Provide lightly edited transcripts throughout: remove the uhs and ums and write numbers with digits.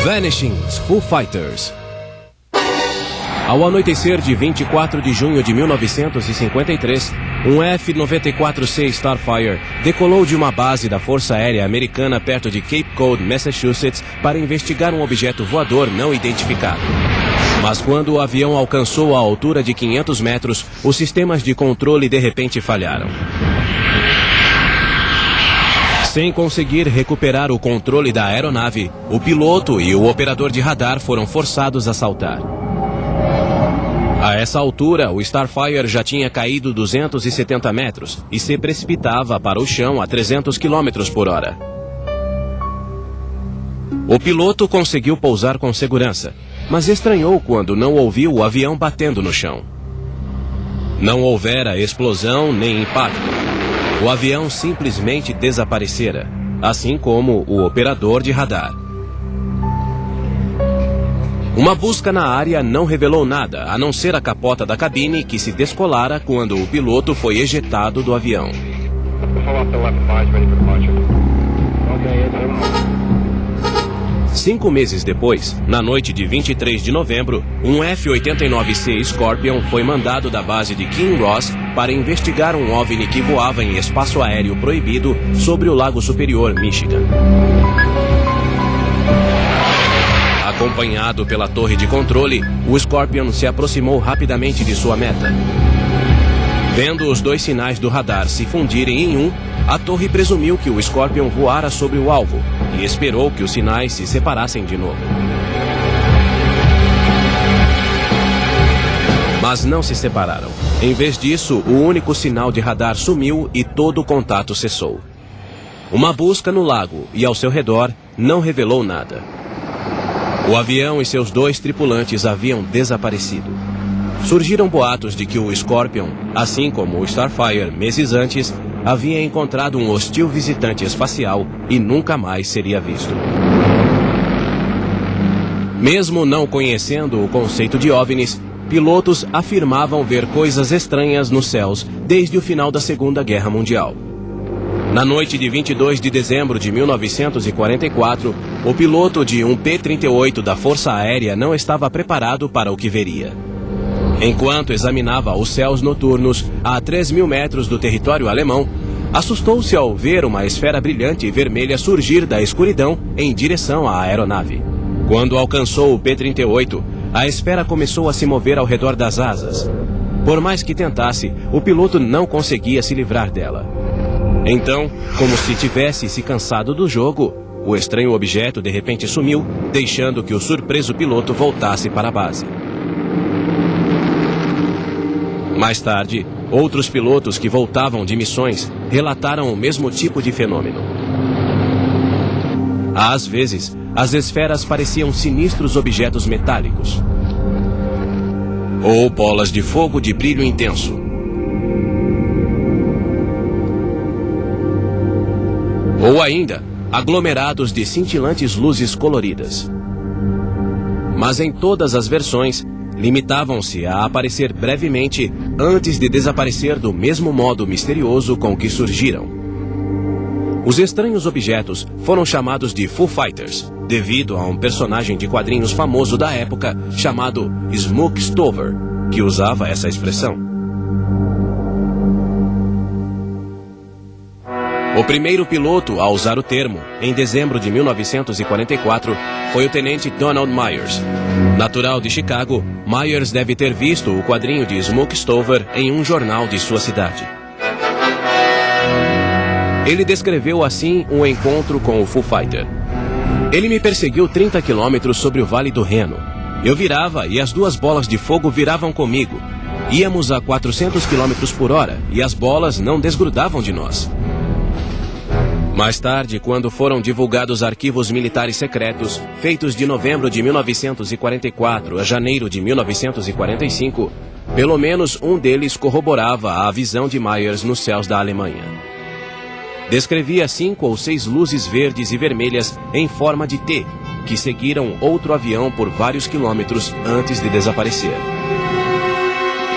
Vanishing's Foo Fighters. Ao anoitecer de 24 de junho de 1953, um F-94C Starfire decolou de uma base da Força Aérea Americana perto de Cape Cod, Massachusetts, para investigar um objeto voador não identificado. Mas quando o avião alcançou a altura de 500 metros, os sistemas de controle de repente falharam. Sem conseguir recuperar o controle da aeronave, o piloto e o operador de radar foram forçados a saltar. A essa altura, o Starfire já tinha caído 270 metros e se precipitava para o chão a 300 km por hora. O piloto conseguiu pousar com segurança, mas estranhou quando não ouviu o avião batendo no chão. Não houvera explosão nem impacto. O avião simplesmente desaparecera, assim como o operador de radar. Uma busca na área não revelou nada, a não ser a capota da cabine que se descolara quando o piloto foi ejetado do avião. 5 meses depois, na noite de 23 de novembro, um F-89C Scorpion foi mandado da base de Kinross para investigar um OVNI que voava em espaço aéreo proibido sobre o Lago Superior, Michigan. Acompanhado pela torre de controle, o Scorpion se aproximou rapidamente de sua meta. Vendo os dois sinais do radar se fundirem em um, a torre presumiu que o Scorpion voara sobre o alvo e esperou que os sinais se separassem de novo. Mas não se separaram. Em vez disso, o único sinal de radar sumiu e todo o contato cessou. Uma busca no lago e ao seu redor não revelou nada. O avião e seus 2 tripulantes haviam desaparecido. Surgiram boatos de que o Scorpion, assim como o Starfire meses antes, havia encontrado um hostil visitante espacial e nunca mais seria visto. Mesmo não conhecendo o conceito de OVNIs, pilotos afirmavam ver coisas estranhas nos céus desde o final da Segunda Guerra Mundial. Na noite de 22 de dezembro de 1944, o piloto de um P-38 da Força Aérea não estava preparado para o que veria. Enquanto examinava os céus noturnos a 3.000 metros do território alemão, assustou-se ao ver uma esfera brilhante vermelha surgir da escuridão em direção à aeronave. Quando alcançou o P-38, a esfera começou a se mover ao redor das asas. Por mais que tentasse, o piloto não conseguia se livrar dela. Então, como se tivesse se cansado do jogo, o estranho objeto de repente sumiu, deixando que o surpreso piloto voltasse para a base. Mais tarde, outros pilotos que voltavam de missões relataram o mesmo tipo de fenômeno. Às vezes, as esferas pareciam sinistros objetos metálicos ou bolas de fogo de brilho intenso. Ou ainda, aglomerados de cintilantes luzes coloridas. Mas em todas as versões, limitavam-se a aparecer brevemente antes de desaparecer do mesmo modo misterioso com que surgiram. Os estranhos objetos foram chamados de Foo Fighters, devido a um personagem de quadrinhos famoso da época chamado Smoke Stover, que usava essa expressão. O primeiro piloto a usar o termo, em dezembro de 1944, foi o tenente Donald Myers. Natural de Chicago, Myers deve ter visto o quadrinho de Smoke Stover em um jornal de sua cidade. Ele descreveu assim um encontro com o Foo Fighter. Ele me perseguiu 30 quilômetros sobre o Vale do Reno. Eu virava e as 2 bolas de fogo viravam comigo. Íamos a 400 quilômetros por hora e as bolas não desgrudavam de nós. Mais tarde, quando foram divulgados arquivos militares secretos, feitos de novembro de 1944 a janeiro de 1945, pelo menos um deles corroborava a visão de Myers nos céus da Alemanha. Descrevia 5 ou 6 luzes verdes e vermelhas em forma de T, que seguiram outro avião por vários quilômetros antes de desaparecer.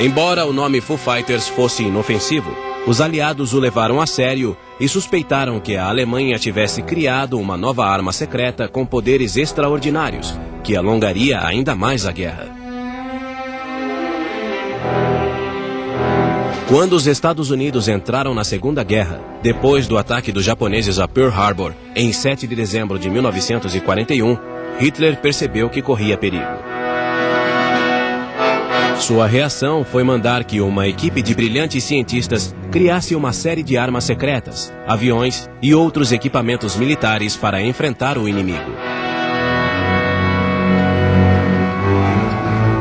Embora o nome Foo Fighters fosse inofensivo, os aliados o levaram a sério e suspeitaram que a Alemanha tivesse criado uma nova arma secreta com poderes extraordinários, que alongaria ainda mais a guerra. Quando os Estados Unidos entraram na Segunda Guerra, depois do ataque dos japoneses a Pearl Harbor, em 7 de dezembro de 1941, Hitler percebeu que corria perigo. Sua reação foi mandar que uma equipe de brilhantes cientistas criasse uma série de armas secretas, aviões e outros equipamentos militares para enfrentar o inimigo.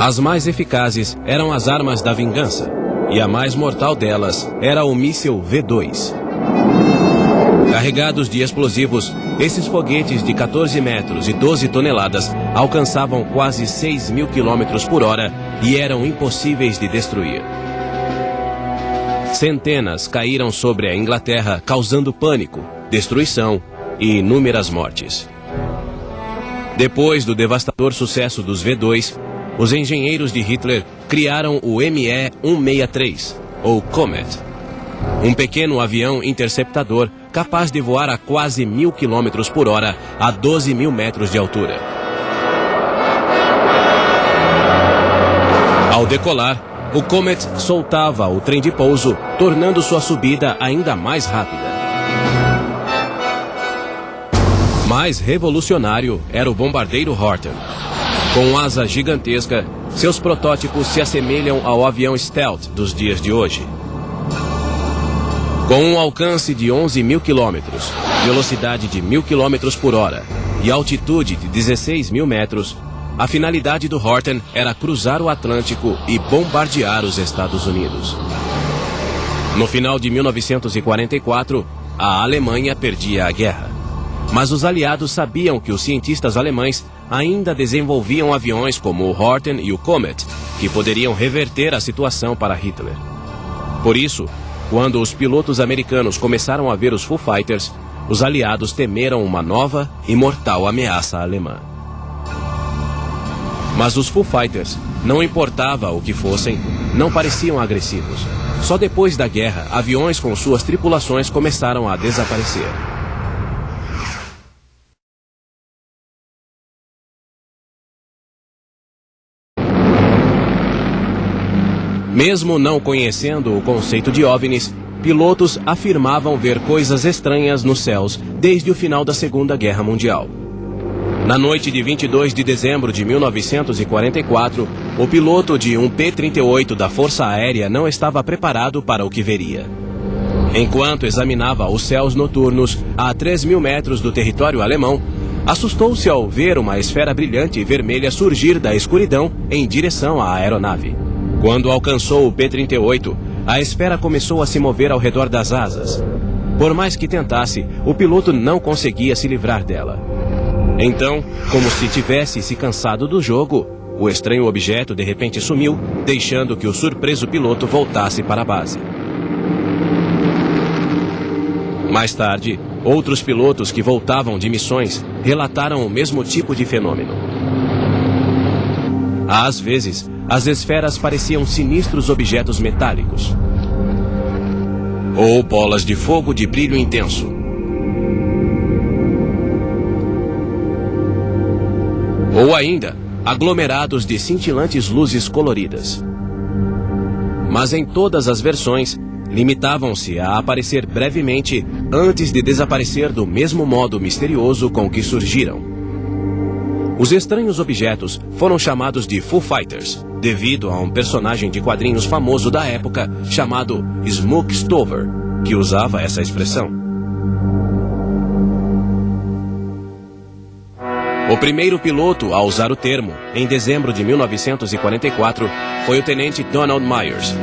As mais eficazes eram as armas da vingança, e a mais mortal delas era o míssil V2. Carregados de explosivos, esses foguetes de 14 metros e 12 toneladas alcançavam quase 6.000 km por hora e eram impossíveis de destruir. Centenas caíram sobre a Inglaterra, causando pânico, destruição e inúmeras mortes. Depois do devastador sucesso dos V2, os engenheiros de Hitler criaram o ME-163, ou Comet, um pequeno avião interceptador capaz de voar a quase 1.000 km por hora a 12.000 metros de altura. Ao decolar, o Comet soltava o trem de pouso, tornando sua subida ainda mais rápida. Mais revolucionário era o bombardeiro Horten. Com asa gigantesca, seus protótipos se assemelham ao avião Stealth dos dias de hoje. Com um alcance de 11.000 km, velocidade de 1.000 km por hora e altitude de 16.000 metros, a finalidade do Horten era cruzar o Atlântico e bombardear os Estados Unidos. No final de 1944, a Alemanha perdia a guerra. Mas os aliados sabiam que os cientistas alemães ainda desenvolviam aviões como o Horten e o Comet, que poderiam reverter a situação para Hitler. Por isso, quando os pilotos americanos começaram a ver os Foo Fighters, os aliados temeram uma nova e mortal ameaça alemã. Mas os Foo Fighters, não importava o que fossem, não pareciam agressivos. Só depois da guerra, aviões com suas tripulações começaram a desaparecer. Mesmo não conhecendo o conceito de OVNIs, pilotos afirmavam ver coisas estranhas nos céus desde o final da Segunda Guerra Mundial. Na noite de 22 de dezembro de 1944, o piloto de um P-38 da Força Aérea não estava preparado para o que veria. Enquanto examinava os céus noturnos a 3.000 metros do território alemão, assustou-se ao ver uma esfera brilhante vermelha surgir da escuridão em direção à aeronave. Quando alcançou o P-38, a esfera começou a se mover ao redor das asas. Por mais que tentasse, o piloto não conseguia se livrar dela. Então, como se tivesse se cansado do jogo, o estranho objeto de repente sumiu, deixando que o surpreso piloto voltasse para a base. Mais tarde, outros pilotos que voltavam de missões relataram o mesmo tipo de fenômeno. Às vezes, as esferas pareciam sinistros objetos metálicos, ou bolas de fogo de brilho intenso, ou ainda aglomerados de cintilantes luzes coloridas. Mas em todas as versões, limitavam-se a aparecer brevemente antes de desaparecer do mesmo modo misterioso com que surgiram. Os estranhos objetos foram chamados de Foo Fighters, devido a um personagem de quadrinhos famoso da época chamado Smoke Stover, que usava essa expressão. O primeiro piloto a usar o termo, em dezembro de 1944, foi o tenente Donald Myers.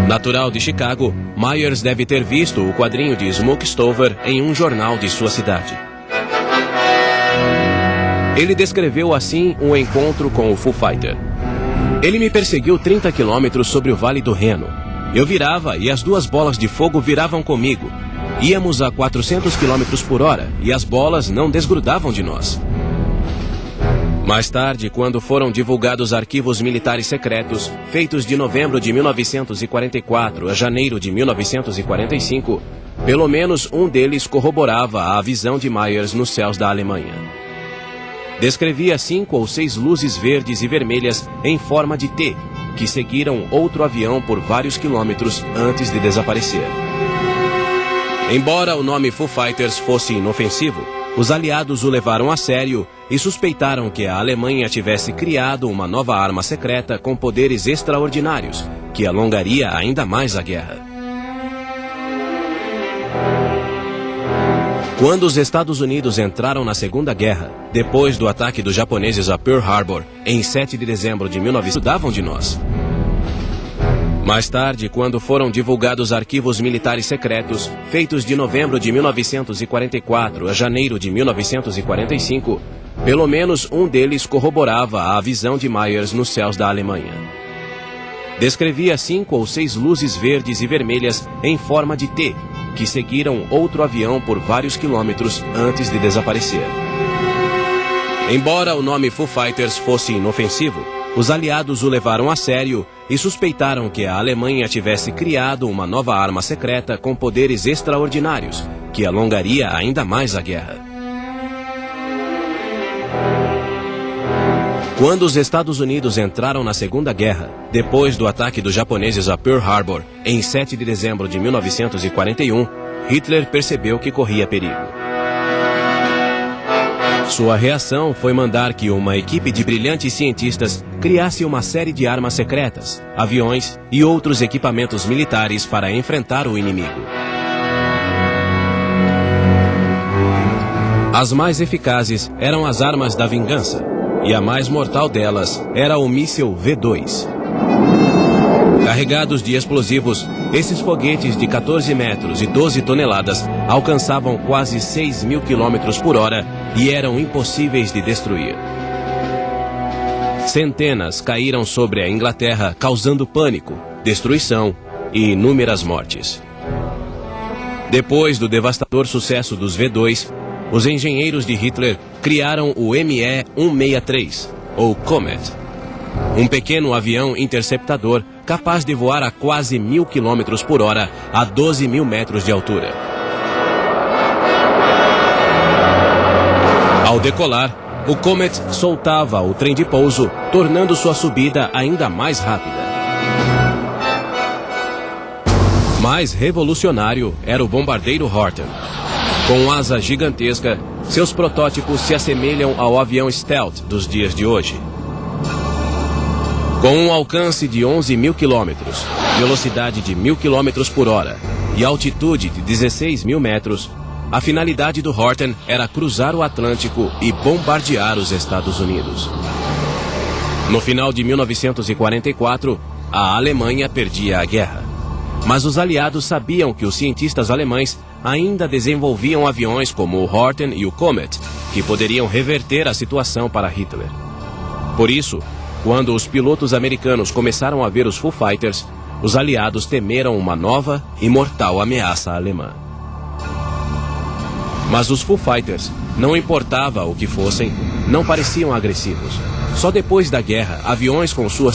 Natural de Chicago, Myers deve ter visto o quadrinho de Smoke Stover em um jornal de sua cidade. Ele descreveu assim um encontro com o Foo Fighter. Ele me perseguiu 30 quilômetros sobre o Vale do Reno. Eu virava e as duas bolas de fogo viravam comigo. Íamos a 400 km por hora e as bolas não desgrudavam de nós. Mais tarde, quando foram divulgados arquivos militares secretos, feitos de novembro de 1944 a janeiro de 1945, pelo menos um deles corroborava a visão de Myers nos céus da Alemanha. Descrevia 5 ou 6 luzes verdes e vermelhas em forma de T, que seguiram outro avião por vários quilômetros antes de desaparecer. Embora o nome Foo Fighters fosse inofensivo, os aliados o levaram a sério e suspeitaram que a Alemanha tivesse criado uma nova arma secreta com poderes extraordinários, que alongaria ainda mais a guerra. Quando os Estados Unidos entraram na Segunda Guerra, depois do ataque dos japoneses a Pearl Harbor, em 7 de dezembro de 1900, cuidavam de nós. Mais tarde, quando foram divulgados arquivos militares secretos, feitos de novembro de 1944 a janeiro de 1945, pelo menos um deles corroborava a visão de Myers nos céus da Alemanha. Descrevia 5 ou 6 luzes verdes e vermelhas em forma de T, que seguiram outro avião por vários quilômetros antes de desaparecer. Embora o nome Foo Fighters fosse inofensivo, os aliados o levaram a sério e suspeitaram que a Alemanha tivesse criado uma nova arma secreta com poderes extraordinários, que alongaria ainda mais a guerra. Quando os Estados Unidos entraram na Segunda Guerra, depois do ataque dos japoneses a Pearl Harbor, em 7 de dezembro de 1941, Hitler percebeu que corria perigo. Sua reação foi mandar que uma equipe de brilhantes cientistas criasse uma série de armas secretas, aviões e outros equipamentos militares para enfrentar o inimigo. As mais eficazes eram as armas da vingança, e a mais mortal delas era o míssil V2. Carregados de explosivos, esses foguetes de 14 metros e 12 toneladas alcançavam quase 6.000 km por hora e eram impossíveis de destruir. Centenas caíram sobre a Inglaterra, causando pânico, destruição e inúmeras mortes. Depois do devastador sucesso dos V2, os engenheiros de Hitler criaram o Me-163, ou Comet, um pequeno avião interceptador capaz de voar a quase 1.000 km por hora a 12.000 metros de altura. Ao decolar, o Comet soltava o trem de pouso, tornando sua subida ainda mais rápida. Mais revolucionário era o bombardeiro Horten. Com asa gigantesca, seus protótipos se assemelham ao avião Stealth dos dias de hoje. Com um alcance de 11.000 km, velocidade de 1.000 km por hora e altitude de 16.000 metros, a finalidade do Horten era cruzar o Atlântico e bombardear os Estados Unidos. No final de 1944, a Alemanha perdia a guerra. Mas os aliados sabiam que os cientistas alemães ainda desenvolviam aviões como o Horten e o Comet, que poderiam reverter a situação para Hitler. Por isso, quando os pilotos americanos começaram a ver os Foo Fighters, os aliados temeram uma nova e mortal ameaça alemã. Mas os Foo Fighters, não importava o que fossem, não pareciam agressivos. Só depois da guerra, aviões com suas